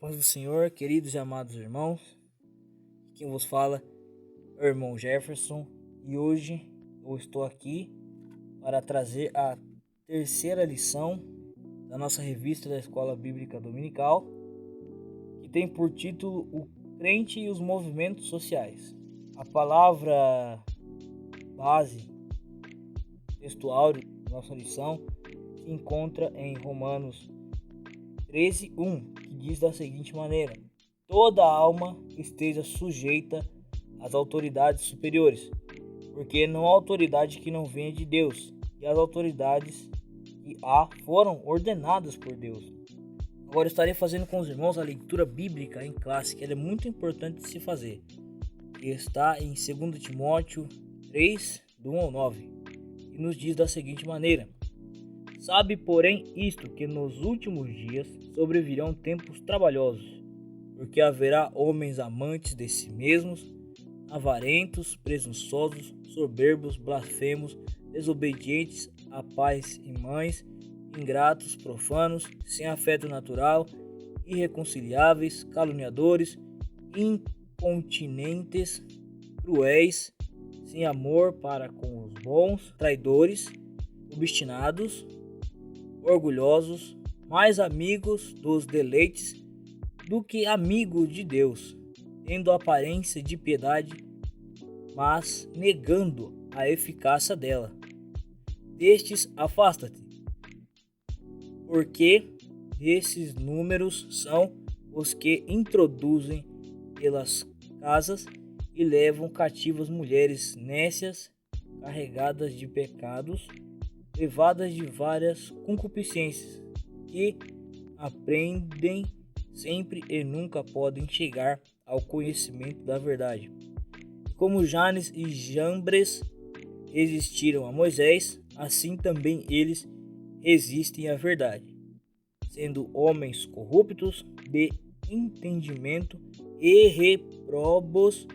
Paz do Senhor, queridos e amados irmãos, quem vos fala é o irmão Jefferson e hoje eu estou aqui para trazer a terceira lição da nossa revista da Escola Bíblica Dominical, que tem por título O Crente e os Movimentos Sociais. A palavra base textual da nossa lição se encontra em Romanos 13:1, que diz da seguinte maneira: toda alma esteja sujeita às autoridades superiores, porque não há autoridade que não venha de Deus, e as autoridades que há foram ordenadas por Deus. Agora estarei fazendo com os irmãos a leitura bíblica em classe, que ela é muito importante de se fazer, que está em 2 Timóteo 3, do 1 ao 9, e nos diz da seguinte maneira: sabe, porém, isto, que nos últimos dias sobrevirão tempos trabalhosos, porque haverá homens amantes de si mesmos, avarentos, presunçosos, soberbos, blasfemos, desobedientes a pais e mães, ingratos, profanos, sem afeto natural, irreconciliáveis, caluniadores, incontinentes, cruéis, sem amor para com os bons, traidores, obstinados, orgulhosos, mais amigos dos deleites do que amigos de Deus, tendo aparência de piedade, mas negando a eficácia dela. Destes afasta-te, porque esses números são os que introduzem pelas casas e levam cativas mulheres nécias, carregadas de pecados, levadas de várias concupiscências, que aprendem sempre e nunca podem chegar ao conhecimento da verdade. Como Janes e Jambres resistiram a Moisés, assim também eles resistem à verdade, sendo homens corruptos de entendimento e reprobos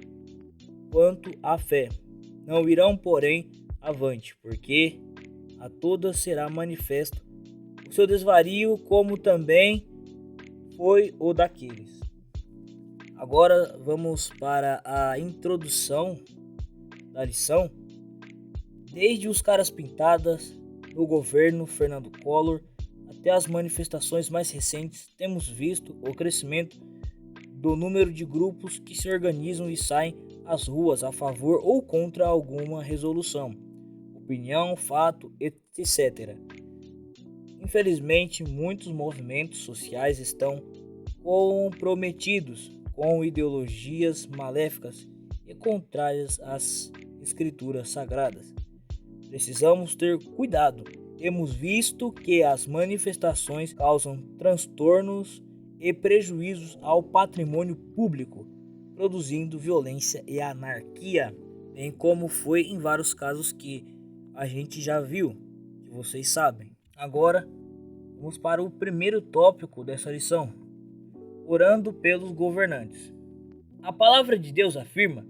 quanto à fé. Não irão, porém, avante, porque a todas será manifesto o seu desvario, como também foi o daqueles. Agora vamos para a introdução da lição. Desde os caras pintadas no governo Fernando Collor até as manifestações mais recentes, temos visto o crescimento do número de grupos que se organizam e saem às ruas a favor ou contra alguma resolução, opinião, fato, etc. Infelizmente, muitos movimentos sociais estão comprometidos com ideologias maléficas e contrárias às escrituras sagradas. Precisamos ter cuidado. Temos visto que as manifestações causam transtornos e prejuízos ao patrimônio público, produzindo violência e anarquia, bem como foi em vários casos que a gente já viu, que vocês sabem. Agora, vamos para o primeiro tópico dessa lição: orando pelos governantes. A palavra de Deus afirma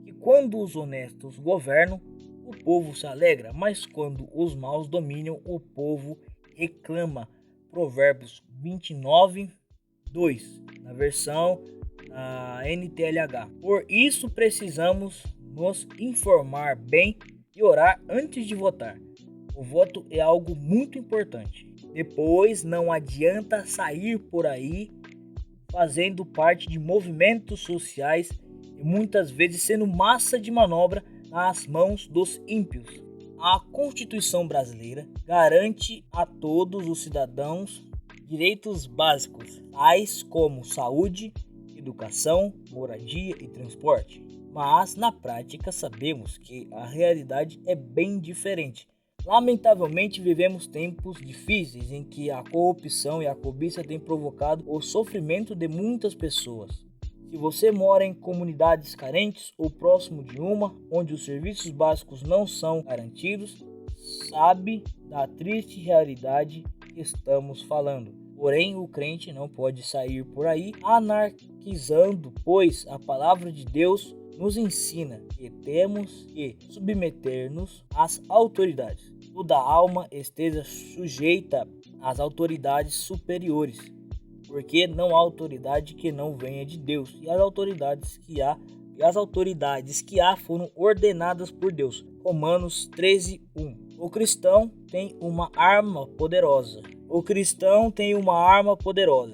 que quando os honestos governam, o povo se alegra, mas quando os maus dominam, o povo reclama. Provérbios 29:2, na versão NTLH. Por isso precisamos nos informar bem e orar antes de votar. O voto é algo muito importante. Depois, não adianta sair por aí fazendo parte de movimentos sociais e muitas vezes sendo massa de manobra nas mãos dos ímpios. A Constituição brasileira garante a todos os cidadãos direitos básicos, tais como saúde, educação, moradia e transporte. Mas, na prática, sabemos que a realidade é bem diferente. Lamentavelmente, vivemos tempos difíceis em que a corrupção e a cobiça têm provocado o sofrimento de muitas pessoas. Se você mora em comunidades carentes ou próximo de uma, onde os serviços básicos não são garantidos, sabe da triste realidade que estamos falando. Porém, o crente não pode sair por aí anarquizando, pois a palavra de Deus nos ensina que temos que submeter-nos às autoridades. Toda alma esteja sujeita às autoridades superiores, porque não há autoridade que não venha de Deus, e as autoridades que há foram ordenadas por Deus. Romanos 13:1. O cristão tem uma arma poderosa.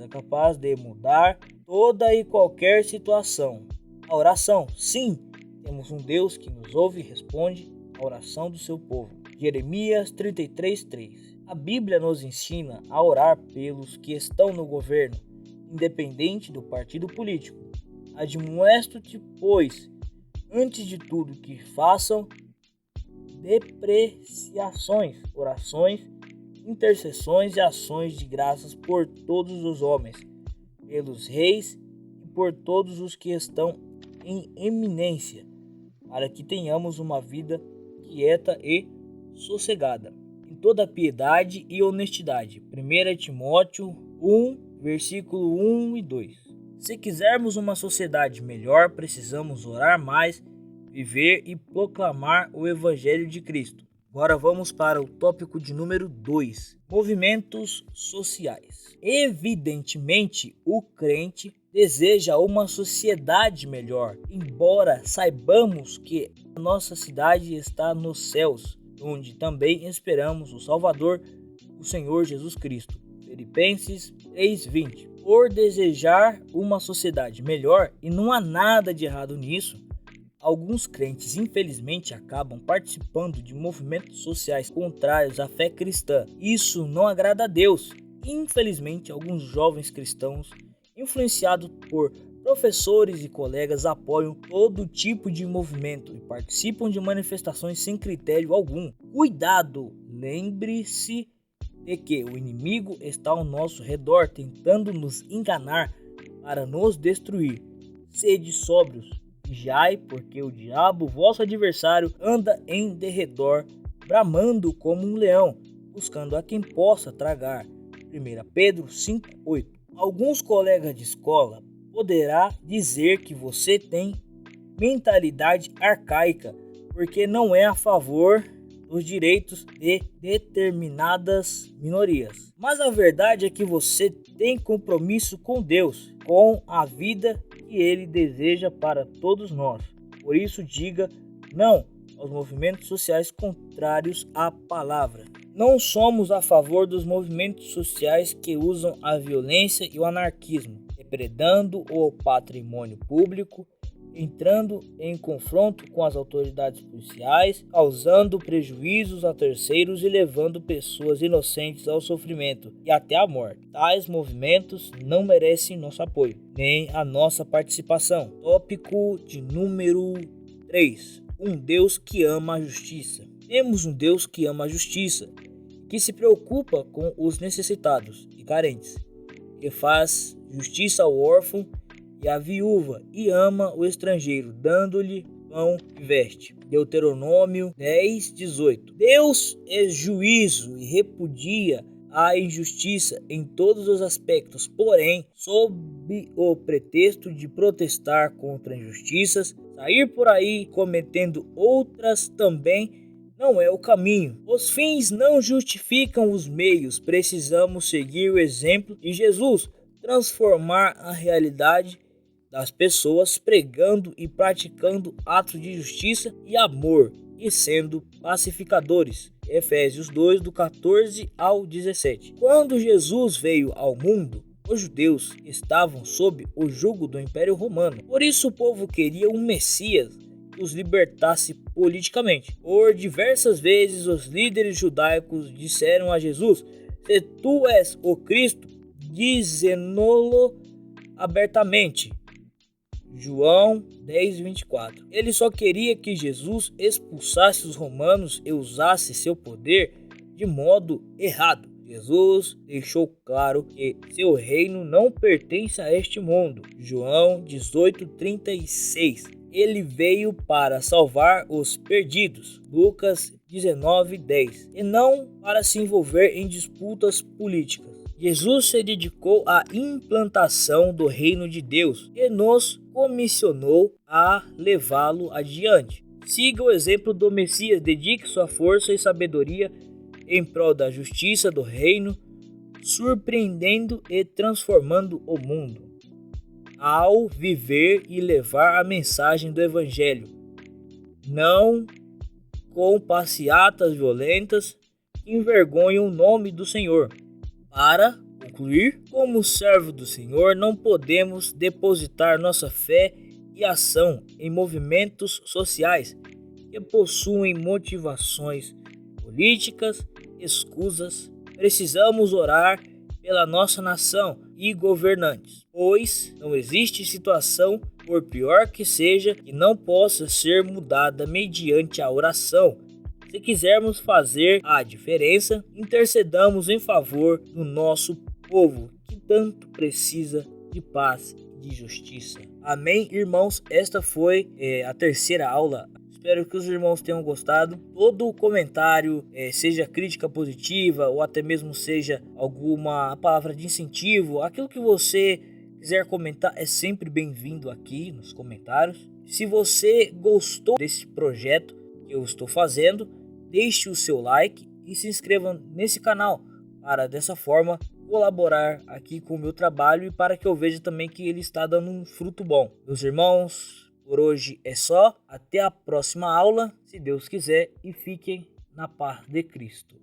Capaz de mudar toda e qualquer situação. A oração, sim, temos um Deus que nos ouve e responde à oração do seu povo. Jeremias 33:3. A Bíblia nos ensina a orar pelos que estão no governo, independente do partido político. Admoesto-te, pois, antes de tudo, que façam depreciações, orações, intercessões e ações de graças por todos os homens, pelos reis e por todos os que estão em eminência, para que tenhamos uma vida quieta e sossegada, em toda piedade e honestidade. 1 Timóteo 1, versículo 1 e 2. Se quisermos uma sociedade melhor, precisamos orar mais, viver e proclamar o Evangelho de Cristo. Agora vamos para o tópico de número 2, movimentos sociais. Evidentemente, o crente deseja uma sociedade melhor, embora saibamos que a nossa cidade está nos céus, onde também esperamos o Salvador, o Senhor Jesus Cristo. Filipenses 3:20. Por desejar uma sociedade melhor, e não há nada de errado nisso, alguns crentes infelizmente acabam participando de movimentos sociais contrários à fé cristã. Isso não agrada a Deus. Infelizmente, alguns jovens cristãos, influenciados por professores e colegas, apoiam todo tipo de movimento e participam de manifestações sem critério algum. Cuidado! Lembre-se de que o inimigo está ao nosso redor, tentando nos enganar para nos destruir. Sede sóbrios, vigiai, porque o diabo, vosso adversário, anda em derredor, bramando como um leão, buscando a quem possa tragar. 1 Pedro 5:8. Alguns colegas de escola poderá dizer que você tem mentalidade arcaica, porque não é a favor dos direitos de determinadas minorias. Mas a verdade é que você tem compromisso com Deus, com a vida que Ele deseja para todos nós. Por isso, diga não aos movimentos sociais contrários à palavra. Não somos a favor dos movimentos sociais que usam a violência e o anarquismo, depredando o patrimônio público, entrando em confronto com as autoridades policiais, causando prejuízos a terceiros e levando pessoas inocentes ao sofrimento e até à morte. Tais movimentos não merecem nosso apoio, nem a nossa participação. Tópico de número 3. Um Deus que ama a justiça. Temos um Deus que ama a justiça, que se preocupa com os necessitados e carentes, que faz justiça ao órfão e a viúva, e ama o estrangeiro, dando-lhe pão e veste. Deuteronômio 10:18. Deus é juízo e repudia a injustiça em todos os aspectos, porém, sob o pretexto de protestar contra injustiças, sair por aí cometendo outras também não é o caminho. Os fins não justificam os meios. Precisamos seguir o exemplo de Jesus, transformar a realidade das pessoas, pregando e praticando atos de justiça e amor e sendo pacificadores. Efésios 2, do 14 ao 17. Quando Jesus veio ao mundo, os judeus estavam sob o jugo do Império Romano. Por isso o povo queria um Messias que os libertasse politicamente. Por diversas vezes os líderes judaicos disseram a Jesus: se tu és o Cristo, dizendo-lo abertamente. João 10:24. Ele só queria que Jesus expulsasse os romanos e usasse seu poder de modo errado. Jesus deixou claro que seu reino não pertence a este mundo. João 18:36. Ele veio para salvar os perdidos. Lucas 19:10. E não para se envolver em disputas políticas. Jesus se dedicou à implantação do reino de Deus e nos comissionou a levá-lo adiante. Siga o exemplo do Messias, dedique sua força e sabedoria em prol da justiça do reino surpreendendo e transformando o mundo ao viver e levar a mensagem do Evangelho, não com passeatas violentas que envergonham o nome do Senhor. Para concluir, como servo do Senhor, não podemos depositar nossa fé e ação em movimentos sociais que possuem motivações políticas escusas. Precisamos orar pela nossa nação e governantes, pois não existe situação, por pior que seja, que não possa ser mudada mediante a oração. Se quisermos fazer a diferença, intercedamos em favor do nosso povo, que tanto precisa de paz e de justiça. Amém, irmãos? Esta foi a terceira aula. Espero que os irmãos tenham gostado. Todo comentário, seja crítica positiva ou até mesmo seja alguma palavra de incentivo, aquilo que você quiser comentar é sempre bem-vindo aqui nos comentários. Se você gostou desse projeto que eu estou fazendo, deixe o seu like e se inscreva nesse canal para dessa forma colaborar aqui com o meu trabalho e para que eu veja também que ele está dando um fruto bom. Meus irmãos, por hoje é só. Até a próxima aula, se Deus quiser, e fiquem na paz de Cristo.